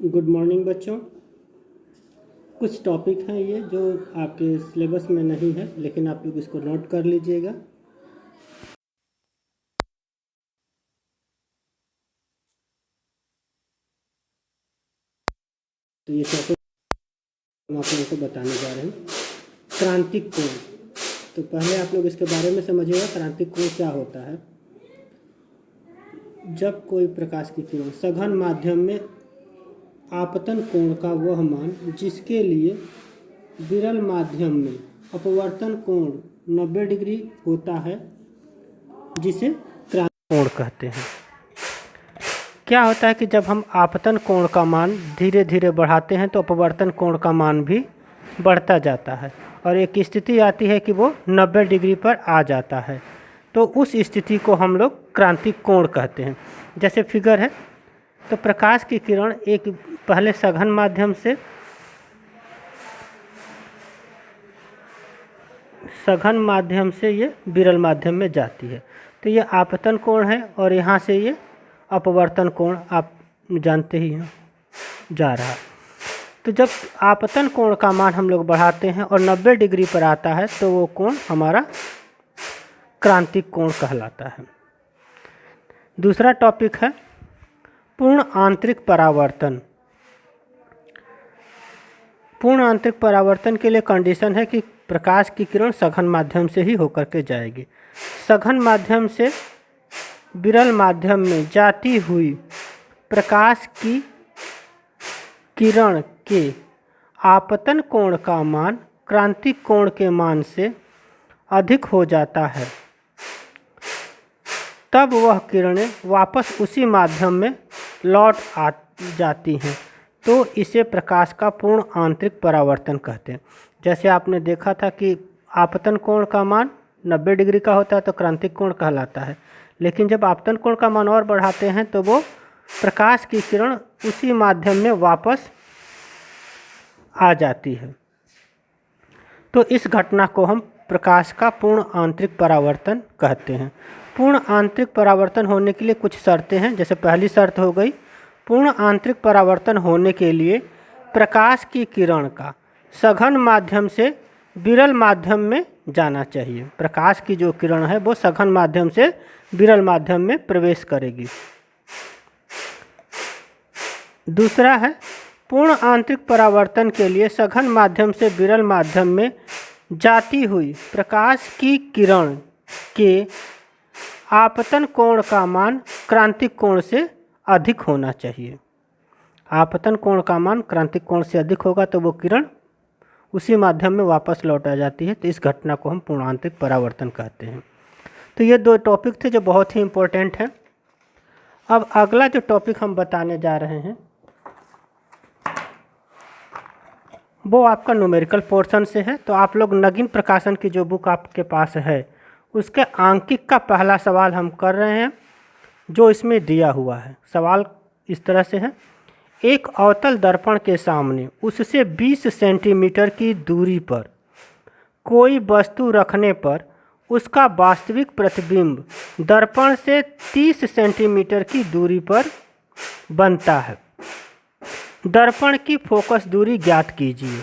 Good morning बच्चों। कुछ topic हैं ये जो आपके सिलेबस में नहीं है, लेकिन आप लोग इसको नोट कर लीजिएगा। तो ये टॉपिक हम आप लोगों को बताने जा रहे हैं। क्रांतिक कोण। तो पहले आप लोग इसके बारे में समझिएगा, क्रांतिक कोण क्या होता है। जब कोई प्रकाश की किरण सघन माध्यम में आपतन कोण का वह मान जिसके लिए विरल माध्यम में अपवर्तन कोण 90 डिग्री होता है, जिसे क्रांतिक कोण कहते हैं। क्या होता है कि जब हम आपतन कोण का मान धीरे धीरे बढ़ाते हैं तो अपवर्तन कोण का मान भी बढ़ता जाता है और एक स्थिति आती है कि वो 90 डिग्री पर आ जाता है। तो उस स्थिति को हम लोग क्रांतिक कोण कहते हैं। जैसे फिगर है, तो प्रकाश की किरण एक पहले सघन माध्यम से ये विरल माध्यम में जाती है। तो ये आपतन कोण है और यहाँ से ये अपवर्तन कोण आप जानते ही हैं जा रहा। तो जब आपतन कोण का मान हम लोग बढ़ाते हैं और 90 डिग्री पर आता है तो वो कोण हमारा क्रांतिक कोण कहलाता है। दूसरा टॉपिक है पूर्ण आंतरिक परावर्तन। पूर्ण आंतरिक परावर्तन के लिए कंडीशन है कि प्रकाश की किरण सघन माध्यम से ही होकर के जाएगी। सघन माध्यम से विरल माध्यम में जाती हुई प्रकाश की किरण के आपतन कोण का मान क्रांतिक कोण के मान से अधिक हो जाता है, तब वह किरणें वापस उसी माध्यम में लौट आ जाती हैं। तो इसे प्रकाश का पूर्ण आंतरिक परावर्तन कहते हैं। जैसे आपने देखा था कि आपतन कोण का मान 90 डिग्री का होता है तो क्रांतिक कोण कहलाता है, लेकिन जब आपतन कोण का मान और बढ़ाते हैं तो वो प्रकाश की किरण उसी माध्यम में वापस आ जाती है। तो इस घटना को हम प्रकाश का पूर्ण आंतरिक परावर्तन कहते हैं। पूर्ण आंतरिक परावर्तन होने के लिए कुछ शर्तें हैं। जैसे पहली शर्त हो गई, पूर्ण आंतरिक परावर्तन होने के लिए प्रकाश की किरण का सघन माध्यम से विरल माध्यम में जाना चाहिए। प्रकाश की जो किरण है वो सघन माध्यम से विरल माध्यम में प्रवेश करेगी। दूसरा है, पूर्ण आंतरिक परावर्तन के लिए सघन माध्यम से विरल माध्यम में जाती हुई प्रकाश की किरण के आपतन कोण का मान क्रांतिक कोण से अधिक होना चाहिए। आपतन कोण का मान क्रांतिक कोण से अधिक होगा तो वो किरण उसी माध्यम में वापस लौट आ जाती है। तो इस घटना को हम पूर्ण आंतरिक परावर्तन कहते हैं। तो ये दो टॉपिक थे जो बहुत ही इम्पोर्टेंट हैं। अब अगला जो टॉपिक हम बताने जा रहे हैं वो आपका न्यूमेरिकल पोर्शन से है। तो आप लोग नगीन प्रकाशन की जो बुक आपके पास है उसके आंकिक का पहला सवाल हम कर रहे हैं, जो इसमें दिया हुआ है। सवाल इस तरह से है, एक अवतल दर्पण के सामने उससे 20 सेंटीमीटर की दूरी पर कोई वस्तु रखने पर उसका वास्तविक प्रतिबिंब दर्पण से 30 सेंटीमीटर की दूरी पर बनता है। दर्पण की फोकस दूरी ज्ञात कीजिए।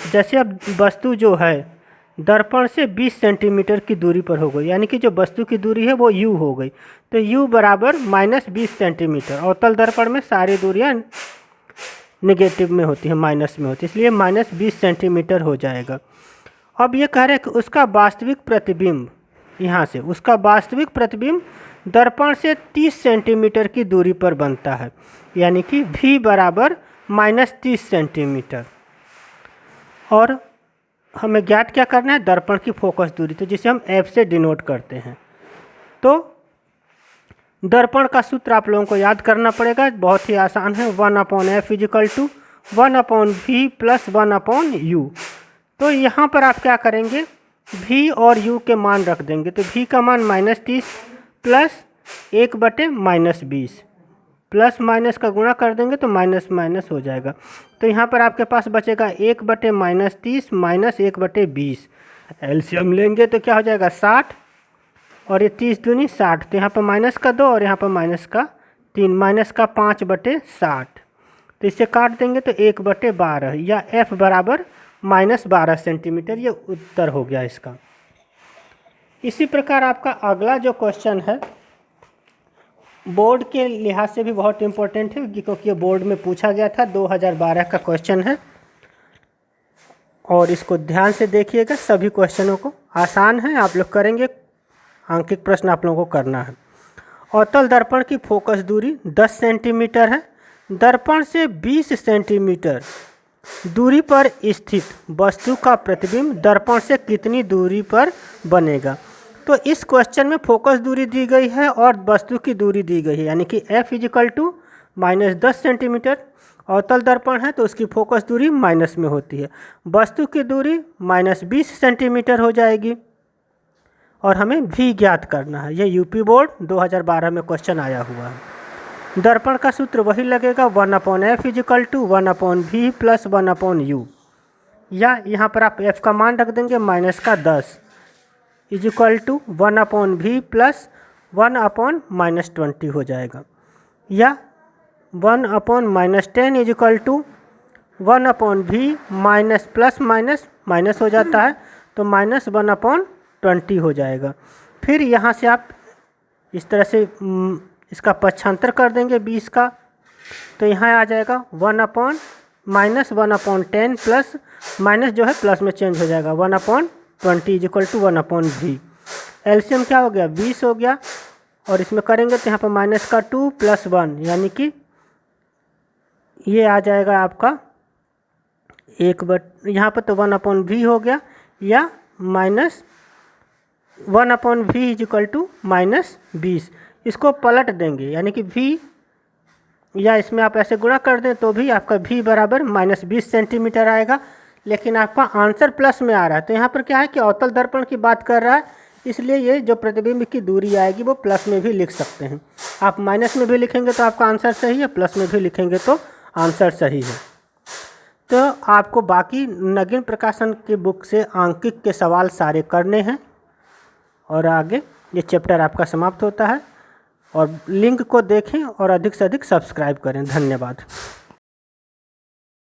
जैसे अब वस्तु जो है दर्पण से 20 सेंटीमीटर की दूरी पर हो गई, यानी कि जो वस्तु की दूरी है वो u हो गई। तो u बराबर -20 सेंटीमीटर। अवतल दर्पण में सारी दूरियां नेगेटिव में होती हैं, माइनस में होती है, इसलिए -20 सेंटीमीटर हो जाएगा। अब ये कह रहे हैं कि उसका वास्तविक प्रतिबिंब, यहाँ से उसका वास्तविक प्रतिबिंब दर्पण से 30 सेंटीमीटर की दूरी पर बनता है, यानी कि v बराबर -30 सेंटीमीटर। और हमें ज्ञात क्या करना है, दर्पण की फोकस दूरी, तो जिसे हम f से डिनोट करते हैं। तो दर्पण का सूत्र आप लोगों को याद करना पड़ेगा, बहुत ही आसान है। 1/f = 1/v + 1/u। तो यहाँ पर आप क्या करेंगे, v और u के मान रख देंगे। तो v का मान -30 प्लस 1/-20, प्लस माइनस का गुणा कर देंगे तो माइनस माइनस हो जाएगा। तो यहाँ पर आपके पास बचेगा 1/-30 माइनस 1/20। एलसीएम लेंगे तो क्या हो जाएगा 60, और ये 30 दूनी 60। तो यहाँ पर -2 और यहाँ पर 3 माइनस का 5/60, तो इसे काट देंगे तो 1/12 या f बराबर -12 सेंटीमीटर, ये उत्तर हो गया इसका। इसी प्रकार आपका अगला जो क्वेश्चन है बोर्ड के लिहाज से भी बहुत इम्पोर्टेंट है, क्योंकि ये बोर्ड में पूछा गया था, 2012 का क्वेश्चन है और इसको ध्यान से देखिएगा। सभी क्वेश्चनों को आसान है, आप लोग करेंगे, आंकिक प्रश्न आप लोगों को करना है। अवतल दर्पण की फोकस दूरी 10 सेंटीमीटर है। दर्पण से 20 सेंटीमीटर दूरी पर स्थित वस्तु का प्रतिबिंब दर्पण से कितनी दूरी पर बनेगा। तो इस क्वेश्चन में फोकस दूरी दी गई है और वस्तु की दूरी दी गई है, यानी कि f = -10 सेंटीमीटर। अवतल दर्पण है तो उसकी फोकस दूरी माइनस में होती है, वस्तु की दूरी -20 सेंटीमीटर हो जाएगी और हमें v ज्ञात करना है। यह यूपी बोर्ड 2012 में क्वेश्चन आया हुआ है। दर्पण का सूत्र वही लगेगा, 1/f = 1/v + 1/u, या यहाँ पर आप f का मान रख देंगे -10 = 1/v + 1/-20 हो जाएगा, या 1/-10 = 1/v माइनस हो जाता है तो -1/20 हो जाएगा। फिर यहाँ से आप इस तरह से इसका पक्षांतर कर देंगे 20 का, तो यहाँ आ जाएगा 1/-1/10 प्लस माइनस जो है प्लस में चेंज हो जाएगा 1/20 = 1/v। एलसीएम क्या हो गया, 20 हो गया, और इसमें करेंगे तो यहाँ पर -2 + 1, यानी कि ये आ जाएगा आपका यहाँ पर तो 1/v हो गया, या -1/v = -20। इसको पलट देंगे, यानी कि v, या इसमें आप ऐसे गुणा कर दें तो भी आपका v बराबर -20 सेंटीमीटर आएगा, लेकिन आपका आंसर प्लस में आ रहा है। तो यहाँ पर क्या है कि अवतल दर्पण की बात कर रहा है, इसलिए ये जो प्रतिबिंब की दूरी आएगी वो प्लस में भी लिख सकते हैं। आप माइनस में भी लिखेंगे तो आपका आंसर सही है, प्लस में भी लिखेंगे तो आंसर सही है। तो आपको बाकी नगीन प्रकाशन की बुक से आंकिक के सवाल सारे करने हैं और आगे ये चैप्टर आपका समाप्त होता है। और लिंक को देखें और अधिक से अधिक सब्सक्राइब करें। धन्यवाद।